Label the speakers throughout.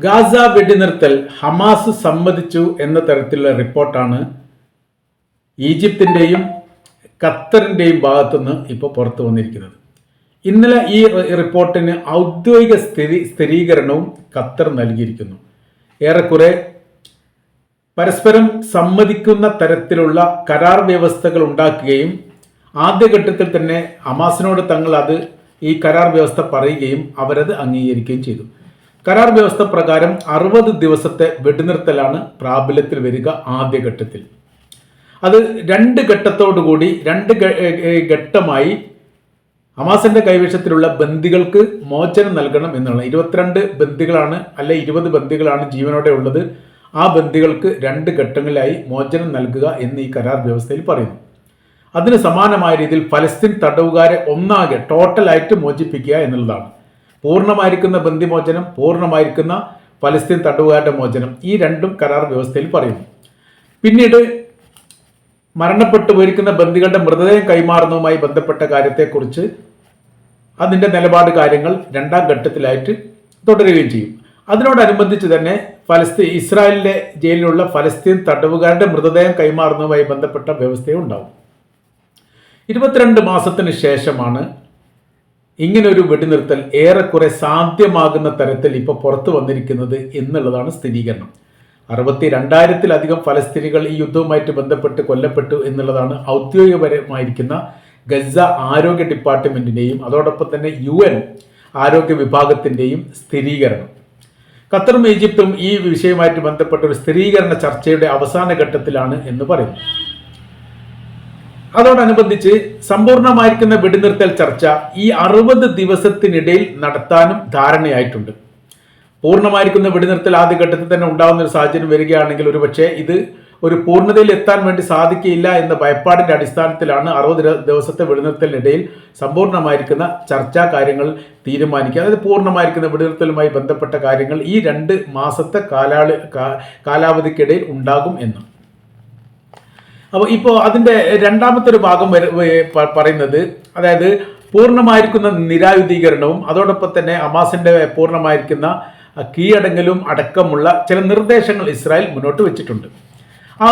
Speaker 1: Gaza വെടിനിർത്തൽ Hamas സമ്മതിച്ചു എന്ന തരത്തിലുള്ള റിപ്പോർട്ടാണ് ഈജിപ്തിൻ്റെയും ഖത്തറിൻ്റെയും ഭാഗത്തുനിന്ന് ഇപ്പോൾ പുറത്തു വന്നിരിക്കുന്നത്. ഇന്നലെ ഈ റിപ്പോർട്ടിന് ഔദ്യോഗിക സ്ഥിരീകരണവും ഖത്തർ നൽകിയിരിക്കുന്നു. ഏറെക്കുറെ പരസ്പരം സമ്മതിക്കുന്ന തരത്തിലുള്ള കരാർ വ്യവസ്ഥകൾ ഉണ്ടാക്കുകയും ആദ്യഘട്ടത്തിൽ തന്നെ ഹമാസിനോട് തങ്ങൾ ഈ കരാർ വ്യവസ്ഥ പറയുകയും അവരത് അംഗീകരിക്കുകയും ചെയ്തു. കരാർ വ്യവസ്ഥ പ്രകാരം 60 ദിവസത്തെ വെടിനിർത്തലാണ് പ്രാബല്യത്തിൽ വരിക. ആദ്യഘട്ടത്തിൽ അത് 2 ഘട്ടത്തോടുകൂടി 2 ഘട്ടമായി ഹമാസിന്റെ കൈവശത്തിലുള്ള ബന്ദികൾക്ക് മോചനം നൽകണം എന്നുള്ള 22 ബന്ദികളാണ്, അല്ലെ 20 ബന്ദികളാണ് ജീവനോടെ ഉള്ളത്. ആ ബന്ദികൾക്ക് 2 ഘട്ടങ്ങളിലായി മോചനം നൽകുക എന്ന് ഈ കരാർ വ്യവസ്ഥയിൽ പറയുന്നു. അതിന് സമാനമായ രീതിയിൽ ഫലസ്തീൻ തടവുകാരെ ഒന്നാകെ ടോട്ടലായിട്ട് മോചിപ്പിക്കുക എന്നുള്ളതാണ്. പൂർണ്ണമായിരിക്കുന്ന ബന്ദിമോചനം, പൂർണ്ണമായിരിക്കുന്ന ഫലസ്തീൻ തടവുകാരുടെ മോചനം, ഈ 2ഉം കരാർ വ്യവസ്ഥയിൽ പറയുന്നു. പിന്നീട് മരണപ്പെട്ടു പോയിരിക്കുന്ന ബന്ദികളുടെ മൃതദേഹം കൈമാറുന്നതുമായി ബന്ധപ്പെട്ട കാര്യത്തെക്കുറിച്ച് അതിൻ്റെ നിലപാട് കാര്യങ്ങൾ 2ാം ഘട്ടത്തിലായിട്ട് തുടരുകയും ചെയ്യും. അതിനോടനുബന്ധിച്ച് തന്നെ ഇസ്രായേലിലെ ജയിലിലുള്ള ഫലസ്തീൻ തടവുകാരുടെ മൃതദേഹം കൈമാറുന്നതുമായി ബന്ധപ്പെട്ട വ്യവസ്ഥയും ഉണ്ടാവും. 22 മാസത്തിന് ശേഷമാണ് ഇങ്ങനൊരു വെടിനിർത്തൽ ഏറെക്കുറെ സാധ്യമാകുന്ന തരത്തിൽ ഇപ്പോൾ പുറത്തു വന്നിരിക്കുന്നത് എന്നുള്ളതാണ് സ്ഥിരീകരണം. 62,000-ലധികം ഫലസ്തീനികൾ ഈ യുദ്ധവുമായിട്ട് ബന്ധപ്പെട്ട് കൊല്ലപ്പെട്ടു എന്നുള്ളതാണ് ഔദ്യോഗികപരമായിരിക്കുന്ന ഗസ ആരോഗ്യ ഡിപ്പാർട്ട്മെന്റിന്റെയും അതോടൊപ്പം തന്നെ UN ആരോഗ്യ വിഭാഗത്തിന്റെയും സ്ഥിരീകരണം. ഖത്തറും ഈജിപ്തും ഈ വിഷയവുമായിട്ട് ബന്ധപ്പെട്ട ഒരു സ്ഥിരീകരണ ചർച്ചയുടെ അവസാന ഘട്ടത്തിലാണ് എന്ന് പറയുന്നു. അതോടനുബന്ധിച്ച് സമ്പൂർണ്ണമായിരിക്കുന്ന വെടിനിർത്തൽ ചർച്ച ഈ 60 ദിവസത്തിനിടയിൽ നടത്താനും ധാരണയായിട്ടുണ്ട്. പൂർണ്ണമായിരിക്കുന്ന വെടിനിർത്തൽ ആദ്യഘട്ടത്തിൽ തന്നെ ഉണ്ടാകുന്ന ഒരു സാഹചര്യം വരികയാണെങ്കിൽ ഒരുപക്ഷെ ഇത് ഒരു പൂർണ്ണതയിൽ എത്താൻ വേണ്ടി സാധിക്കില്ല എന്ന ഭയപ്പാടിന്റെ അടിസ്ഥാനത്തിലാണ് 60 ദിവസത്തെ വെടിനിർത്തലിനിടയിൽ സമ്പൂർണ്ണമായിരിക്കുന്ന ചർച്ചാ കാര്യങ്ങൾ തീരുമാനിക്കുക. അതായത് പൂർണ്ണമായിരിക്കുന്ന വെടിനിർത്തലുമായി ബന്ധപ്പെട്ട കാര്യങ്ങൾ ഈ 2 മാസത്തെ കാലാവധിക്കിടയിൽ ഉണ്ടാകും എന്ന്. അപ്പോൾ ഇപ്പോൾ അതിൻ്റെ 2ാമത്തെ ഒരു ഭാഗം പറയുന്നത്, അതായത് പൂർണ്ണമായിരിക്കുന്ന നിരായുധീകരണവും അതോടൊപ്പം തന്നെ ഹമാസിന്റെ പൂർണ്ണമായിരിക്കുന്ന കീഴടങ്ങലും അടക്കമുള്ള ചില നിർദ്ദേശങ്ങൾ ഇസ്രായേൽ മുന്നോട്ട് വെച്ചിട്ടുണ്ട്. ആ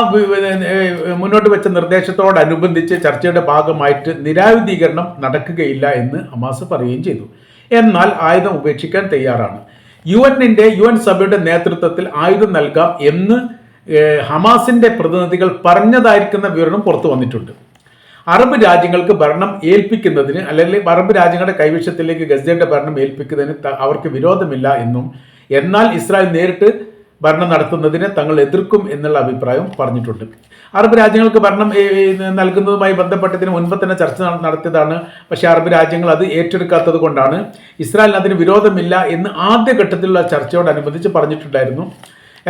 Speaker 1: മുന്നോട്ട് വെച്ച നിർദ്ദേശത്തോടനുബന്ധിച്ച് ചർച്ചയുടെ ഭാഗമായിട്ട് നിരായുധീകരണം നടക്കുകയില്ല എന്ന് ഹമാസ് പറയുകയും ചെയ്തു. എന്നാൽ ആയുധം ഉപേക്ഷിക്കാൻ തയ്യാറാണ്. UN സഭയുടെ നേതൃത്വത്തിൽ ആയുധം നൽകാം എന്ന് ഹമാസിന്റെ പ്രതിനിധികൾ പറഞ്ഞതായിരിക്കുന്ന വിവരണം പുറത്തു വന്നിട്ടുണ്ട്. അറബ് രാജ്യങ്ങൾക്ക് ഭരണം ഏൽപ്പിക്കുന്നതിന്, അല്ലെങ്കിൽ അറബ് രാജ്യങ്ങളുടെ കൈവശത്തിലേക്ക് ഗസയുടെ ഭരണം ഏൽപ്പിക്കുന്നതിന് അവർക്ക് വിരോധമില്ല എന്നും, എന്നാൽ ഇസ്രായേൽ നേരിട്ട് ഭരണം നടത്തുന്നതിനെ തങ്ങൾ എതിർക്കും എന്നുള്ള അഭിപ്രായം പറഞ്ഞിട്ടുണ്ട്. അറബ് രാജ്യങ്ങൾക്ക് ഭരണം നൽകുന്നതുമായി ബന്ധപ്പെട്ടതിന് മുൻപ് തന്നെ ചർച്ച നടത്തിയതാണ്. പക്ഷേ അറബ് രാജ്യങ്ങൾ അത് ഏറ്റെടുക്കാത്തത് കൊണ്ടാണ് ഇസ്രായേലിന് അതിന് വിരോധമില്ല എന്ന് ആദ്യഘട്ടത്തിലുള്ള ചർച്ചയോടനുബന്ധിച്ച് പറഞ്ഞിട്ടുണ്ടായിരുന്നു.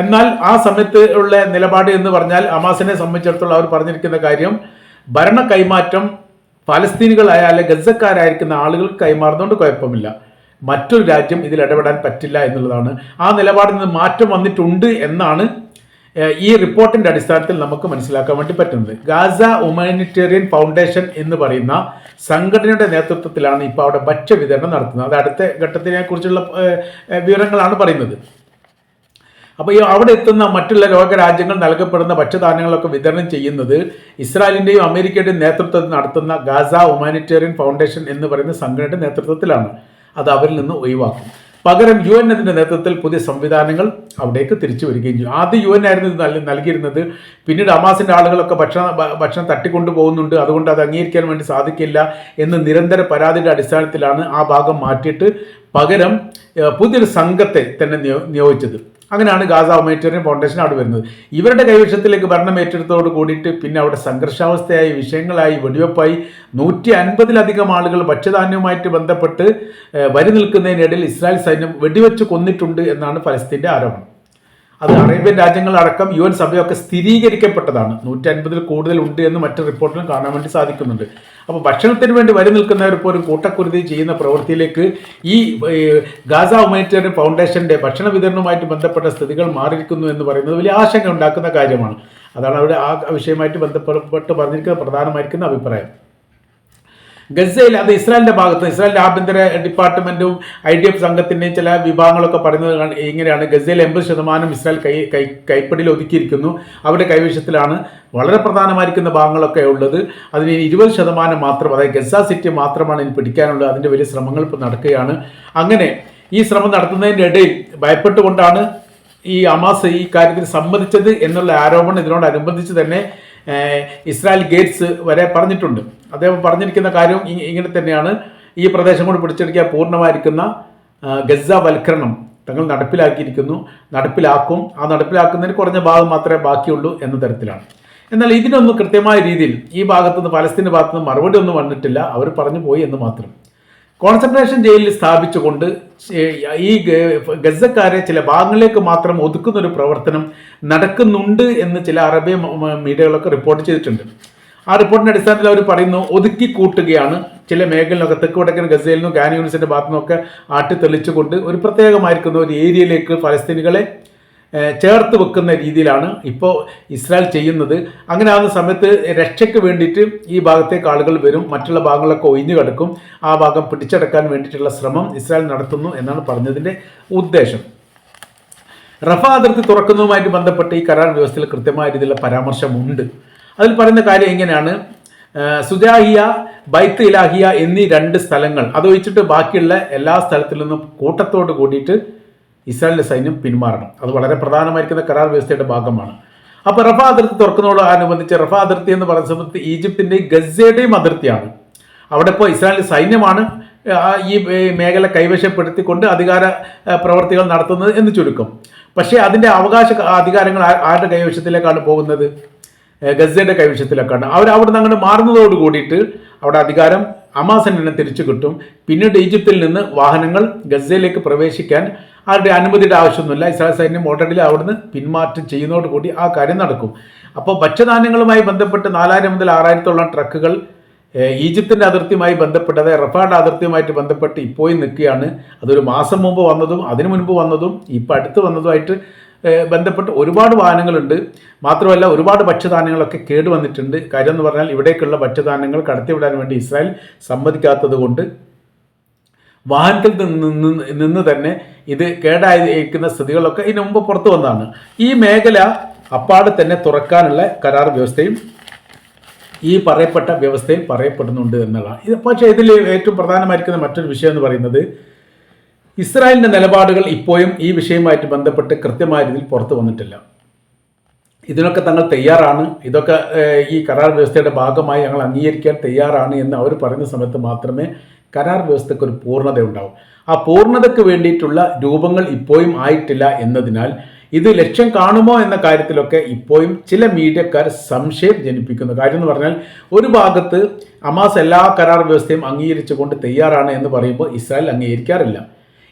Speaker 1: എന്നാൽ ആ സമയത്ത് ഉള്ള നിലപാട് എന്ന് പറഞ്ഞാൽ ഹമാസിനെ സംബന്ധിച്ചിടത്തോളം അവർ പറഞ്ഞിരിക്കുന്ന കാര്യം, ഭരണ കൈമാറ്റം ഫലസ്തീനികളായ അല്ലെങ്കിൽ ഗസക്കാരായിരിക്കുന്ന ആളുകൾക്ക് കൈമാറുന്നതുകൊണ്ട് കുഴപ്പമില്ല, മറ്റൊരു രാജ്യം ഇതിൽ ഇടപെടാൻ പറ്റില്ല എന്നുള്ളതാണ്. ആ നിലപാടിൽ നിന്ന് മാറ്റം വന്നിട്ടുണ്ട് എന്നാണ് ഈ റിപ്പോർട്ടിന്റെ അടിസ്ഥാനത്തിൽ നമുക്ക് മനസ്സിലാക്കാൻ വേണ്ടി പറ്റുന്നത്. ഗാസ ഹ്യൂമാനിറ്റേറിയൻ ഫൗണ്ടേഷൻ എന്ന് പറയുന്ന സംഘടനയുടെ നേതൃത്വത്തിലാണ് ഇപ്പോൾ അവിടെ ഭക്ഷ്യവിതരണം നടത്തുന്നത്. അത് അടുത്ത ഘട്ടത്തിനെ കുറിച്ചുള്ള വിവരങ്ങളാണ് പറയുന്നത്. അപ്പോൾ അവിടെ എത്തുന്ന മറ്റുള്ള ലോകരാജ്യങ്ങൾ നൽകപ്പെടുന്ന ഭക്ഷ്യധാന്യങ്ങളൊക്കെ വിതരണം ചെയ്യുന്നത് ഇസ്രായേലിൻ്റെയും അമേരിക്കയുടെയും നേതൃത്വത്തിൽ നടത്തുന്ന ഗാസ ഹ്യൂമാനിറ്റേറിയൻ ഫൗണ്ടേഷൻ എന്ന് പറയുന്ന സംഘടനയുടെ നേതൃത്വത്തിലാണ്. അത് അവരിൽ നിന്ന് ഒഴിവാക്കും. പകരം UN അതിൻ്റെ നേതൃത്വത്തിൽ പുതിയ സംവിധാനങ്ങൾ അവിടേക്ക് തിരിച്ചു വരികയും ചെയ്യും. ആദ്യം UN ആയിരുന്നു ഇത് നൽകിയിരുന്നത്. പിന്നീട് ഹമാസിൻ്റെ ആളുകളൊക്കെ ഭക്ഷണം തട്ടിക്കൊണ്ടു പോകുന്നുണ്ട്, അതുകൊണ്ട് അത് അംഗീകരിക്കാൻ വേണ്ടി സാധിക്കില്ല എന്ന് നിരന്തര പരാതിയുടെ അടിസ്ഥാനത്തിലാണ് ആ ഭാഗം മാറ്റിയിട്ട് പകരം പുതിയൊരു സംഘത്തെ തന്നെ നിയോഗിച്ചത്. അങ്ങനെയാണ് ഗാസ ഹ്യൂമാനിറ്റേറിയൻ ഫൗണ്ടേഷൻ അവിടെ വരുന്നത്. ഇവരുടെ കൈവശത്തിലേക്ക് ഭരണം ഏറ്റെടുത്തോട് കൂടിയിട്ട് പിന്നെ അവിടെ സംഘർഷാവസ്ഥയായി, വിഷയങ്ങളായി, വെടിവെപ്പായി 150-ലധികം ആളുകൾ ഭക്ഷ്യധാന്യവുമായിട്ട് ബന്ധപ്പെട്ട് വരി നിൽക്കുന്നതിനിടയിൽ ഇസ്രായേൽ സൈന്യം വെടിവെച്ച് കൊന്നിട്ടുണ്ട് എന്നാണ് ഫലസ്തീൻ്റെ ആരോപണം. അത് അറേബ്യൻ രാജ്യങ്ങളടക്കം UN സഭയൊക്കെ സ്ഥിരീകരിക്കപ്പെട്ടതാണ്. 150-ൽ കൂടുതൽ ഉണ്ട് എന്ന് മറ്റു റിപ്പോർട്ടിലും കാണാൻ വേണ്ടി സാധിക്കുന്നുണ്ട്. അപ്പോൾ ഭക്ഷണത്തിന് വേണ്ടി വരി നിൽക്കുന്നവർ പോലും കൂട്ടക്കുരുതി ചെയ്യുന്ന പ്രവൃത്തിയിലേക്ക് ഈ ഗാസ ഹ്യൂമാനിറ്റേറിയൻ ഫൗണ്ടേഷന്റെ ഭക്ഷണ വിതരണവുമായിട്ട് ബന്ധപ്പെട്ട സ്ഥിതികൾ മാറിയിരിക്കുന്നു എന്ന് പറയുന്നത് വലിയ ആശങ്ക ഉണ്ടാക്കുന്ന കാര്യമാണ്. അതാണ് അവിടെ ആ വിഷയമായിട്ട് ബന്ധപ്പെട്ട് പറഞ്ഞിരിക്കുന്ന പ്രധാനമായിരിക്കുന്ന അഭിപ്രായം. ഗസയിൽ അത് ഇസ്രായേലിന്റെ ഭാഗത്ത് ഇസ്രായേലിന്റെ ആഭ്യന്തര ഡിപ്പാർട്ട്മെന്റും IDF സംഘത്തിന്റെയും ചില വിഭാഗങ്ങളൊക്കെ പറയുന്നത് ഇങ്ങനെയാണ്: ഗസയിൽ 80% ഇസ്രായേൽ കൈപ്പിടിയിൽ ഒതുക്കിയിരിക്കുന്നു, അവരുടെ കൈവശത്തിലാണ് വളരെ പ്രധാനമായിരിക്കുന്ന ഭാഗങ്ങളൊക്കെ ഉള്ളത്. അതിന് 20% മാത്രം, അതായത് ഗസ സിറ്റി മാത്രമാണ് ഇനി പിടിക്കാനുള്ളത്. അതിന്റെ വലിയ ശ്രമങ്ങൾ ഇപ്പോൾ നടക്കുകയാണ്. അങ്ങനെ ഈ ശ്രമം നടത്തുന്നതിൻ്റെ ഇടയിൽ ഭയപ്പെട്ടുകൊണ്ടാണ് ഈ ഹമാസ് ഈ കാര്യത്തിൽ സമ്മതിച്ചത് എന്നുള്ള ആരോപണം ഇതിനോടനുബന്ധിച്ച് തന്നെ ഇസ്രായേൽ ഗേറ്റ്സ് വരെ പറഞ്ഞിട്ടുണ്ട്. അദ്ദേഹം പറഞ്ഞിരിക്കുന്ന കാര്യം ഇങ്ങനെ തന്നെയാണ്: ഈ പ്രദേശം കൊണ്ട് പിടിച്ചെടുക്കാൻ പൂർണ്ണമായിരിക്കുന്ന ഗസവൽക്കരണം തങ്ങൾ നടപ്പിലാക്കും. ആ നടപ്പിലാക്കുന്നതിന് കുറഞ്ഞ ഭാഗം മാത്രമേ ബാക്കിയുള്ളൂ എന്ന തരത്തിലാണ്. എന്നാൽ ഇതിനൊന്നും കൃത്യമായ രീതിയിൽ ഈ ഭാഗത്തുനിന്ന് പലസ്തീൻ്റെ ഭാഗത്തുനിന്ന് മറുപടി ഒന്നും വന്നിട്ടില്ല. അവർ പറഞ്ഞു പോയി എന്ന് മാത്രം. കോൺസെൻട്രേഷൻ ജയിലിൽ സ്ഥാപിച്ചുകൊണ്ട് ഈ ഗസക്കാരെ ചില ഭാഗങ്ങളിലേക്ക് മാത്രം ഒതുക്കുന്ന ഒരു പ്രവർത്തനം നടക്കുന്നുണ്ട് എന്ന് ചില അറബി മീഡിയകളൊക്കെ റിപ്പോർട്ട് ചെയ്തിട്ടുണ്ട്. ആ റിപ്പോർട്ടിന്റെ അടിസ്ഥാനത്തിൽ അവർ പറയുന്നു, ഒതുക്കി കൂട്ടുകയാണ്. ചില മേഖലയിലൊക്കെ തെക്ക് വടക്കൻ ഗസയിൽ നിന്നും ഖാൻ യൂണിസിന്റെ ഭാഗത്തു നിന്നൊക്കെ ആട്ടിത്തെളിച്ചുകൊണ്ട് ഒരു പ്രത്യേകമായിരിക്കുന്ന ഒരു ഏരിയയിലേക്ക് ഫലസ്തീനികളെ ചേർത്ത് വെക്കുന്ന രീതിയിലാണ് ഇപ്പോൾ ഇസ്രായേൽ ചെയ്യുന്നത്. അങ്ങനെ ആകുന്ന സമയത്ത് രക്ഷയ്ക്ക് വേണ്ടിയിട്ട് ഈ ഭാഗത്തേക്ക് ആളുകൾ വരും, മറ്റുള്ള ഭാഗങ്ങളൊക്കെ ഒഴിഞ്ഞു കിടക്കും. ആ ഭാഗം പിടിച്ചടക്കാൻ വേണ്ടിയിട്ടുള്ള ശ്രമം ഇസ്രായേൽ നടത്തുന്നു എന്നാണ് പറഞ്ഞതിൻ്റെ ഉദ്ദേശം. റഫ അതിർത്തി തുറക്കുന്നതുമായിട്ട് ബന്ധപ്പെട്ട് ഈ കരാർ വ്യവസ്ഥയിൽ കൃത്യമായ രീതിയിലുള്ള പരാമർശമുണ്ട്. അതിൽ പറയുന്ന കാര്യം എങ്ങനെയാണ്: സുജാഹിയ, ബൈത്ത് ഇലാഹിയ എന്നീ 2 സ്ഥലങ്ങൾ അതൊഴിച്ചിട്ട് ബാക്കിയുള്ള എല്ലാ സ്ഥലത്തിൽ നിന്നും കൂട്ടത്തോട് കൂടിയിട്ട് ഇസ്രായേലിന്റെ സൈന്യം പിന്മാറണം. അത് വളരെ പ്രധാനമായിരിക്കുന്ന കരാർ വ്യവസ്ഥയുടെ ഭാഗമാണ്. അപ്പോൾ റഫ അതിർത്തി തുറക്കുന്നതോടനുബന്ധിച്ച് റഫ അതിർത്തി എന്ന് പറയുന്ന സമയത്ത് ഈജിപ്തിൻ്റെയും ഗസയുടെയും അതിർത്തിയാണ്. അവിടെ ഇപ്പോൾ ഇസ്രായേലിന്റെ സൈന്യമാണ് ഈ മേഖല കൈവശപ്പെടുത്തിക്കൊണ്ട് അധികാര പ്രവർത്തികൾ നടത്തുന്നത് എന്ന് ചുരുക്കം. പക്ഷേ അതിൻ്റെ അധികാരങ്ങൾ ആരുടെ കൈവശത്തിലേക്കാണ് പോകുന്നത്? ഗസയുടെ കൈവശത്തിലേക്കാണ്. അവിടെ നിന്ന് അങ്ങോട്ട് മാറുന്നതോട് കൂടിയിട്ട് അവിടെ അധികാരം ഹമാസിന് തന്നെ തിരിച്ചു കിട്ടും. പിന്നീട് ഈജിപ്തിൽ നിന്ന് വാഹനങ്ങൾ ഗസയിലേക്ക് പ്രവേശിക്കാൻ ആരുടെ അനുമതിയുടെ ആവശ്യമൊന്നുമില്ല. ഇസ്രായേൽ സൈന്യം ഓൾറെഡി അവിടുന്ന് പിന്മാറ്റം ചെയ്യുന്നതോടുകൂടി ആ കാര്യം നടക്കും. അപ്പോൾ ഭക്ഷ്യധാന്യങ്ങളുമായി ബന്ധപ്പെട്ട് 4000 മുതൽ 6000-ഓളം ട്രക്കുകൾ ഈജിപ്തിൻ്റെ അതിർത്തിയുമായി ബന്ധപ്പെട്ട്, അതായത് റഫായുടെ അതിർത്തിയുമായിട്ട് ബന്ധപ്പെട്ട് ഇപ്പോഴും നിൽക്കുകയാണ്. അതൊരു മാസം മുമ്പ് വന്നതും അതിനു മുൻപ് വന്നതും ഇപ്പോൾ അടുത്ത് വന്നതുമായിട്ട് ബന്ധപ്പെട്ട് ഒരുപാട് വാഹനങ്ങളുണ്ട്. മാത്രമല്ല ഒരുപാട് ഭക്ഷ്യധാന്യങ്ങളൊക്കെ കേടുവന്നിട്ടുണ്ട്. കാര്യം എന്ന് പറഞ്ഞാൽ ഇവിടേക്കുള്ള ഭക്ഷ്യധാന്യങ്ങൾ കടത്തിവിടാൻ വേണ്ടി ഇസ്രായേൽ സമ്മതിക്കാത്തത് കൊണ്ട് വാഹനത്തിൽ നിന്ന് തന്നെ ഇത് കേടായിരിക്കുന്ന സ്ഥിതികളൊക്കെ ഇതിനു മുമ്പ് പുറത്തു വന്നതാണ്. ഈ മേഖല അപ്പാടെ തന്നെ തുറക്കാനുള്ള കരാർ വ്യവസ്ഥയും ഈ പറയപ്പെട്ട വ്യവസ്ഥയിൽ പറയപ്പെടുന്നുണ്ട് എന്നുള്ളതാണ്. പക്ഷേ ഇതിൽ ഏറ്റവും പ്രധാനമായിരിക്കുന്ന മറ്റൊരു വിഷയം എന്ന് പറയുന്നത്, ഇസ്രായേലിൻ്റെ നിലപാടുകൾ ഇപ്പോഴും ഈ വിഷയവുമായിട്ട് ബന്ധപ്പെട്ട് കൃത്യമായ രീതിയിൽ പുറത്തു വന്നിട്ടില്ല. ഇതിനൊക്കെ തങ്ങൾ തയ്യാറാണ്, ഇതൊക്കെ ഈ കരാർ വ്യവസ്ഥയുടെ ഭാഗമായി ഞങ്ങൾ അംഗീകരിക്കാൻ തയ്യാറാണ് എന്ന് അവർ പറയുന്ന സമയത്ത് മാത്രമേ കരാർ വ്യവസ്ഥയ്ക്ക് ഒരു പൂർണ്ണത ഉണ്ടാവും. ആ പൂർണ്ണതയ്ക്ക് വേണ്ടിയിട്ടുള്ള രൂപങ്ങൾ ഇപ്പോഴും ആയിട്ടില്ല എന്നതിനാൽ ഇത് ലക്ഷ്യം കാണുമോ എന്ന കാര്യത്തിലൊക്കെ ഇപ്പോഴും ചില മീഡിയക്കാർ സംശയം ജനിപ്പിക്കുന്നു. കാര്യം എന്ന് പറഞ്ഞാൽ ഒരു ഭാഗത്ത് ഹമാസ് എല്ലാ കരാർ വ്യവസ്ഥയും അംഗീകരിച്ചുകൊണ്ട് തയ്യാറാണ് എന്ന് പറയുമ്പോൾ ഇസ്രായേൽ അംഗീകരിക്കാറില്ല.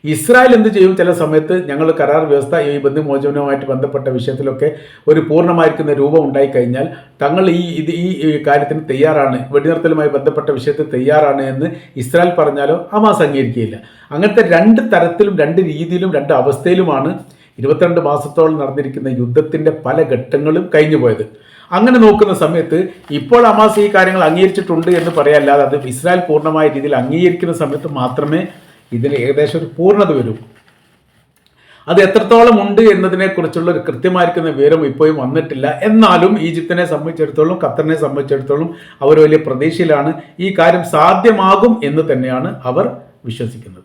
Speaker 1: ഇസ്രായേൽ എന്ത് ചെയ്യും? ചില സമയത്ത് ഞങ്ങൾ കരാർ വ്യവസ്ഥ ഈ ബന്ധുമോചനവുമായിട്ട് ബന്ധപ്പെട്ട വിഷയത്തിലൊക്കെ ഒരു പൂർണ്ണമായിരിക്കുന്ന രൂപം ഉണ്ടായിക്കഴിഞ്ഞാൽ തങ്ങൾ ഈ കാര്യത്തിന് തയ്യാറാണ്, വെടിനിർത്തലുമായി ബന്ധപ്പെട്ട വിഷയത്തിൽ തയ്യാറാണ് എന്ന് ഇസ്രായേൽ പറഞ്ഞാലോ ഹമാസ് അംഗീകരിക്കുകയില്ല. അങ്ങനത്തെ 2 തരത്തിലും 2 രീതിയിലും 2 അവസ്ഥയിലുമാണ് 22 മാസത്തോളം നടന്നിരിക്കുന്ന യുദ്ധത്തിൻ്റെ പല ഘട്ടങ്ങളും കഴിഞ്ഞു പോയത്. അങ്ങനെ നോക്കുന്ന സമയത്ത് ഇപ്പോൾ ഹമാസ് ഈ കാര്യങ്ങൾ അംഗീകരിച്ചിട്ടുണ്ട് എന്ന് പറയാല്ലാതെ അത് ഇസ്രായേൽ പൂർണ്ണമായ രീതിയിൽ അംഗീകരിക്കുന്ന സമയത്ത് മാത്രമേ ഇതിന് ഏകദേശം ഒരു പൂർണ്ണത വരും. അത് എത്രത്തോളം ഉണ്ട് എന്നതിനെക്കുറിച്ചുള്ള ഒരു കൃത്യമായിരിക്കുന്ന വിവരം ഇപ്പോഴും വന്നിട്ടില്ല. എന്നാലും ഈജിപ്തിനെ സംബന്ധിച്ചിടത്തോളം ഖത്തറിനെ സംബന്ധിച്ചിടത്തോളം അവർ വലിയ പ്രതീക്ഷയിലാണ്. ഈ കാര്യം സാധ്യമാകും എന്ന് തന്നെയാണ് അവർ വിശ്വസിക്കുന്നത്.